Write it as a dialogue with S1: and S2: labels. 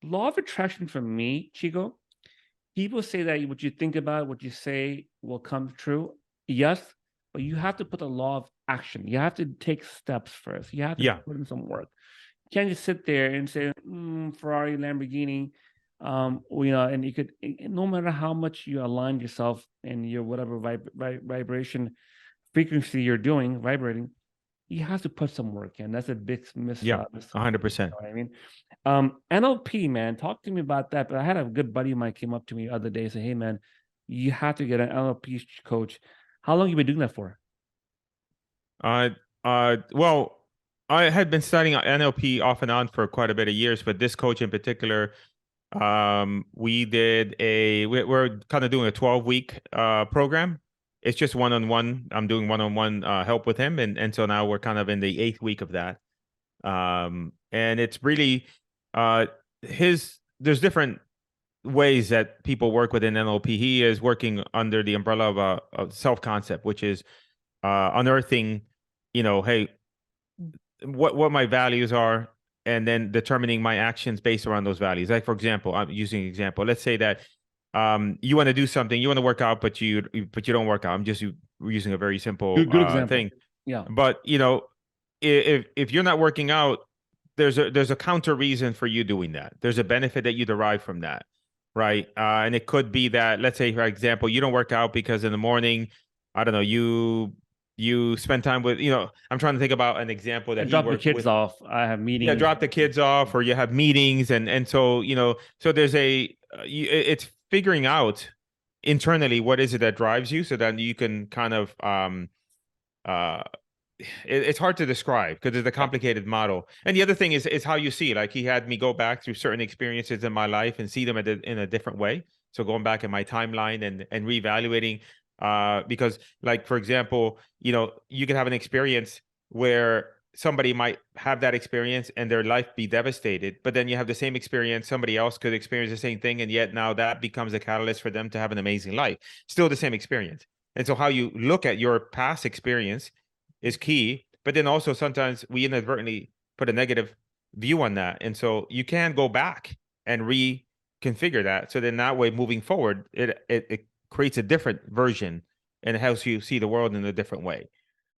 S1: law of attraction for me, Chico, people say that what you think about, what you say will come true. Yes, but you have to put the law of action. You have to take steps first. You have to
S2: Yeah.
S1: put in some work. You can't just sit there and say, Ferrari, Lamborghini, and you could, no matter how much you align yourself and your whatever vibration frequency you're doing, vibrating, you have to put some work in. That's a big
S2: Yeah. 100%.
S1: I mean, NLP, man, talk to me about that. But I had a good buddy of mine came up to me the other day and said, "Hey, man, you have to get an NLP coach." How long you been doing that for?
S2: Well, I had been studying NLP off and on for quite a bit of years, but this coach in particular, we're kind of doing a 12-week program. It's just one-on-one. I'm doing one-on-one help with him, and so now we're kind of in the 8th week of that. And it's really there's different ways that people work within NLP. He is working under the umbrella of a self-concept, which is unearthing, hey, what my values are, and then determining my actions based around those values. Like, for example, I'm using an example. Let's say that you want to do something, you want to work out, but you don't work out. I'm just using a very simple
S1: Good example.
S2: thing.
S1: Yeah.
S2: But if you're not working out, there's a counter reason for you doing that. There's a benefit that you derive from that, right? And it could be that, let's say, for example, you don't work out because in the morning, I don't know, you spend time with, I'm trying to think about an example that
S1: Drop the kids off. I have meetings.
S2: Yeah, drop the kids off, or you have meetings, and so so there's it's figuring out internally what is it that drives you, so that you can kind of it's hard to describe because it's a complicated model. And the other thing is how you see it. Like, he had me go back through certain experiences in my life and see them in a different way. So going back in my timeline and reevaluating, because, like, for example, you can have an experience where somebody might have that experience and their life be devastated, but then you have the same experience, somebody else could experience the same thing, and yet now that becomes a catalyst for them to have an amazing life. Still the same experience. And so how you look at your past experience is key, but then also sometimes we inadvertently put a negative view on that. And so you can go back and reconfigure that. So then that way, moving forward, it creates a different version and it helps you see the world in a different way.